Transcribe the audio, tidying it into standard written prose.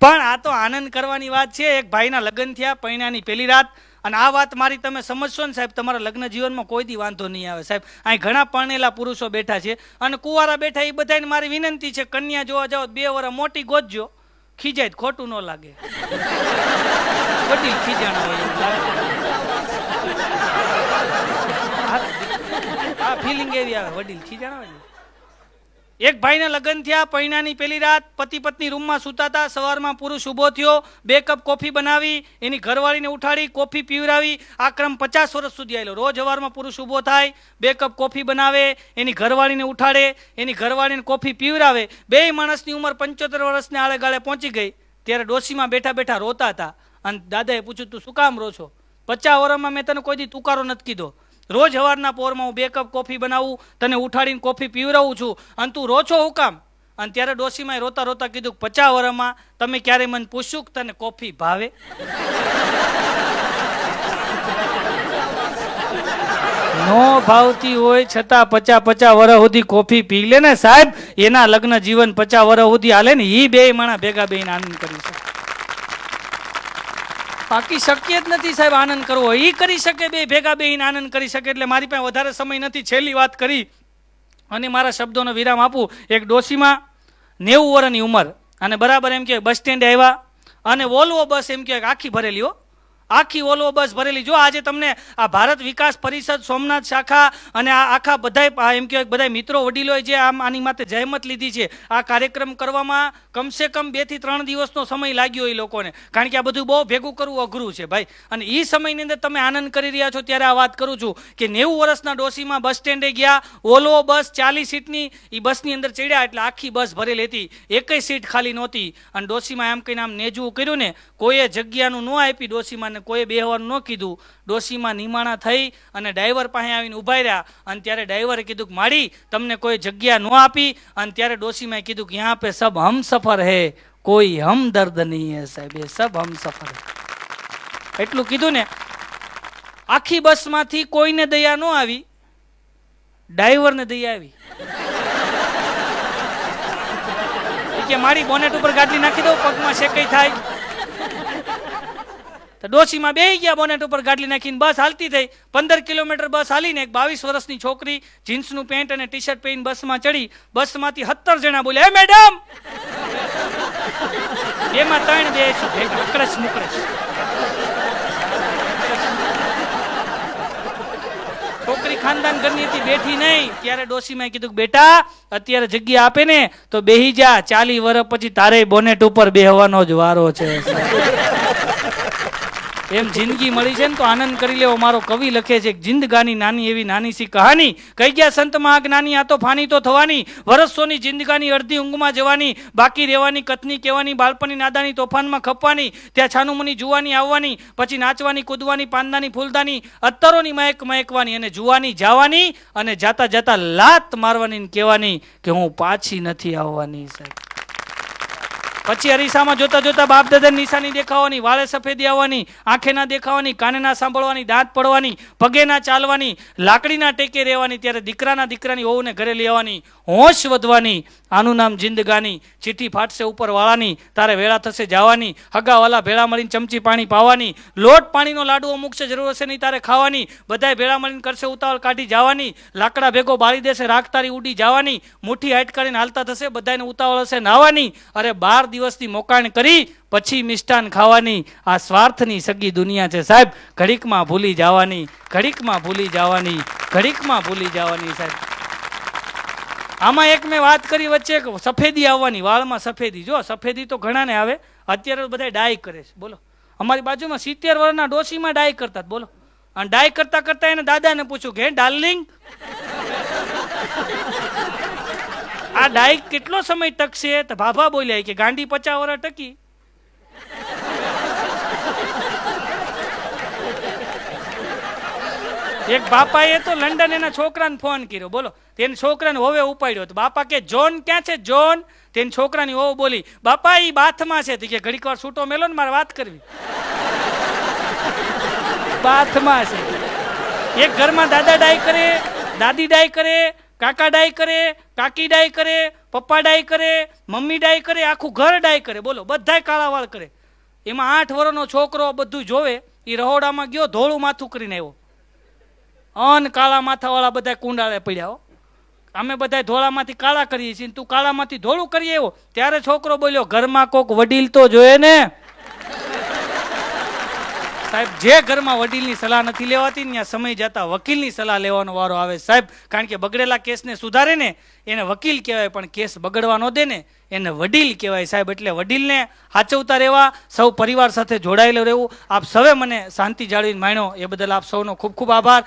પણ આ તો આનંદ કરવાની વાત છે. એક ભાઈના લગ્ન થયા, પૈણાની પહેલી રાત. અને આ વાત મારી તમે સમજશો ને સાહેબ, તમારા લગ્ન જીવનમાં કોઈ દી વાંધો નહીં આવે સાહેબ. અહીં ઘણા પરણેલા પુરુષો બેઠા છે અને કુંવારા બેઠા, એ બધાને મારી વિનંતી છે, કન્યા જોવા જાઓ 2 વર્ષ મોટી ગોતજો, ખીજાય ખોટું ન લાગે. વડીલ ખીજાણા હોય એવું લાગે. આ ફિલિંગ એવી આવે, વડીલ ખીજાણા હોય. એક ભાઈને લગ્ન થયા, પૈણાની પહેલી રાત, પતિ પત્ની રૂમમાં સૂતા હતા. સવારમાં પુરુષ ઊભો થયો, 2 કપ કોફી બનાવી, એની ઘરવાળીને ઉઠાડી કોફી પીવડાવી. આ ક્રમ 50 વર્ષ સુધી આવેલો. રોજ સવારમાં પુરુષ ઊભો થાય, 2 કપ કોફી બનાવે, એની ઘરવાળીને ઉઠાડે, એની ઘરવાળીને કોફી પીવડાવે. 2 માણસની ઉંમર 75 વર્ષને આળે ગાળે પહોંચી ગઈ. ત્યારે ડોશીમાં બેઠા બેઠા રોતા હતા. અને દાદાએ પૂછ્યું, તું શું કામ રો છો? 50 વર્ષમાં મેં તને કોઈ દી તુકારો નથી કીધો. રોજ સવારના પોરમાં હું 2 કપ કોફી બનાવું, તને ઉઠાડીને કોફી પીવડાવું છું, અને તું રો છો હું કામ? અને ત્યારે ડોશીમાએ રોતા રોતા કીધું, 50 વર્ષમાં તમે ક્યારે મને પૂછ્યું કે તને કોફી ભાવે? નો ભાવતી હોય છતાં 50 વર્ષ સુધી કોફી પી લે ને સાહેબ, એના લગ્ન જીવન 50 વર્ષ સુધી હાલે ને. એ 2 માણા ભેગા બેહીને આનંદ કરી શકે. બાકી શક્ય જ નથી સાહેબ આનંદ કરવો. એ કરી શકે, 2 ભેગા બેહીને આનંદ કરી શકે. એટલે મારી પાસે વધારે સમય નથી, છેલ્લી વાત કરી અને મારા શબ્દોનો વિરામ આપું. એક ડોશીમાં 90 વર્ષની ઉંમર, અને બરાબર એમ કે બસ સ્ટેન્ડે આવ્યા, અને વોલ્વો બસ એમ કે આખી ભરેલી હો, આખી વોલ્વો બસ ભરેલી. જો આજે તમને આ ભારત વિકાસ પરિષદ, સોમનાથ શાખા અને આ આખા બધાય એમ કે બધા મિત્રો વડીલોએ જે આની માટે જહેમત લીધી છે, આ કાર્યક્રમ કરવામાં કમસે કમ 2 થી 3 દિવસનો સમય લાગ્યો એ લોકોને. કારણ કે આ બધું બહુ ભેગું કરવું અઘરું છે ભાઈ. અને એ સમયની અંદર તમે આનંદ કરી રહ્યા છો ત્યારે આ વાત કરું છું કે 90 વર્ષના ડોશીમાં બસ સ્ટેન્ડે ગયા, વોલ્વો બસ 40 સીટની, એ બસની અંદર ચડ્યા એટલે આખી બસ ભરેલી હતી, એકય સીટ ખાલી નહોતી. અને ડોશીમાં એમ કહીને આમ નેજવું કર્યું ને, કોઈએ જગ્યાનું ન આપી ડોશીમાં, કોઈ બેહવાનું ન કીધું. ડોશીમાં નિમાણા થઈ અને ડ્રાઈવર પાસે આવીને ઉભા રહ્યા. અને ત્યારે ડ્રાઈવરે કીધું કે માડી તમને કોઈ જગ્યા ન આપી? અને ત્યારે ડોશીમાએ કીધું કે યહાં પે સબ હમ સફર હે, કોઈ હમદર્દ નહીં હે સાહેબ, એ સબ હમ સફર હે. એટલું કીધું ને, આખી બસમાંથી કોઈને દયા ન આવી, ડ્રાઈવરને દયા આવી. કે મારી બોનેટ ઉપર ગાડી નાખી દઉં, પગમાં શેકાઈ થાય. તો ડોશીમાં બેહી ગયા, બોનેટ ઉપર ગાડી નાખીને બસ હાલતી થઈ. 15 કિલોમીટર બસ હાલીને એક 22 વર્ષની છોકરી જીન્સનું પેન્ટ અને ટી શર્ટ પહેરીને બસમાં ચડી. બસમાંથી 17 જણા બોલ્યા, હે મેડમ! એમાં 3 બેસી ભેગા અકળશ મુકળશ. છોકરી ખાનદાન ઘરની હતી, બેઠી નહીં. ત્યારે ડોશીમાએ કીધું, બેટા અત્યારે જગ્યા આપે ને તો બેહી જા, 40 વર્ષ પછી તારે બોનેટ ઉપર બેહવાનો જ વારો છે. એમ જિંદગી મળી છે ને તો આનંદ કરી લેવો. મારો કવિ લખે છે, જિંદગાની નાની એવી નાની સી કહાની, કહી ગયા સંત મહાગ નાની આ તો ફાની તો થવાની, વર્ષોની જિંદગાની અડધી ઊંઘમાં જવાની, બાકી રહેવાની કથની કહેવાની, બાળપણની નાદાની તોફાનમાં ખપવાની, ત્યાં છાનુમની જુવાની આવવાની, પછી નાચવાની કૂદવાની, પાંદાની ફૂલદાની, અત્તરોની મહેક મહેકવાની, અને જુવાની જવાની, અને જાતા જાતા લાત મારવાની કહેવાની કે હું પાછી નથી આવવાની સાહેબ. પછી અરીસામાં જોતા જોતા બાપ દાદાની નિશાની દેખાવાની, વાળે સફેદી આવવાની, આંખે ના દેખાવાની, કાને ના સાંભળવાની, દાંત પડવાની, પગે ના ચાલવાની, લાકડીના ટેકે રહેવાની. ત્યારે દીકરાની વહુને ઘરે લેવાની, હોશ વધવાની. આનું નામ જિંદગાની. ચીઠી ફાટશે ઉપર વાળાની, તારે વેળા થશે જવાની, હગાવાલા ભેળા મળીને ચમચી પાણી પાવાની, લોટ પાણીનો લાડવો મૂકશે જરૂર હશે નહીં તારે ખાવાની, બધાય ભેળા મળીને કરશે ઉતાવળ કાઢી જવાની, લાકડા ભેગો બાળી દેશે રાખ તારી ઉડી જવાની, મુઠ્ઠી હાઈટ કરીને હાલતા થશે બધાને ઉતાવળ હશે નાવાની, અરે 12 દિવસની મોકાણ કરી પછી મિષ્ટાન ખાવાની. આ સ્વાર્થની સગી દુનિયા છે સાહેબ. ઘડીકમાં ભૂલી જવાની, ઘડીકમાં ભૂલી જવાની, ઘડીકમાં ભૂલી જવાની સાહેબ. આમાં એક મેં વાત કરી વચ્ચે સફેદી આવવાની, વાળમાં સફેદી. જો સફેદી તો ઘણાને આવે, અત્યારે બધા ડાય કરે છે. બોલો, અમારી બાજુમાં 70 વર્ષના ડોશીમાં ડાય કરતા. બોલો, અને ડાય કરતા કરતા એને દાદાને પૂછ્યું કે ડાર્લિંગ, આ ડાય કેટલો સમય ટકશે? તો ભાભા બોલ્યા કે ગાંડી 50 વર્ષ ટકી. એક બાપાએ તો લંડન એના છોકરાને ફોન કર્યો. બોલો, તેને છોકરાને હોવે ઉપાડ્યો. તો બાપા કે જોન ક્યાં છે? જોન. તેને છોકરાની હોવ બોલી, બાપા ઈ બાથમાં છે. કે ઘડીક વાર છૂટો મેલો ને મારે વાત કરવી. બાથમાં છે. એક ઘરમાં દાદા ડાય કરે, દાદી ડાય કરે, કાકા ડાય કરે, કાકી ડાય કરે, પપ્પા ડાય કરે, મમ્મી ડાય કરે, આખું ઘર ડાય કરે. બોલો, બધાય કાળા વાળ કરે. એમાં 8 વર્ષનો છોકરો બધું જોવે, એ રહોડામાં ગયો, ધોળું માથું કરીને આવ્યો. અન કાળા માથાવાળા બધા કુંડાળે પડ્યા. અમે બધા ધોળામાંથી કાળા કરીએ છીએ, તું કાળામાંથી ધોળું કરી આવ્યો. ત્યારે છોકરો બોલ્યો, ઘરમાં કોક વડીલ તો જોઈએ ને. સાહેબ, જે ઘરમાં વડીલની સલાહ નથી લેવાતી ને ત્યાં સમય જતા વકીલની સલાહ લેવાનો વારો આવે સાહેબ. કારણ કે બગડેલા કેસને સુધારે ને એને વકીલ કહેવાય, પણ કેસ બગડવા ન દે ને એને વડીલ કહેવાય સાહેબ. એટલે વડીલને સાચવતા રહેવા, સૌ પરિવાર સાથે જોડાયેલું રહેવું. આપ સૌએ મને શાંતિ જાળવીને માણ્યો એ બદલ આપ સૌનો ખૂબ ખૂબ આભાર.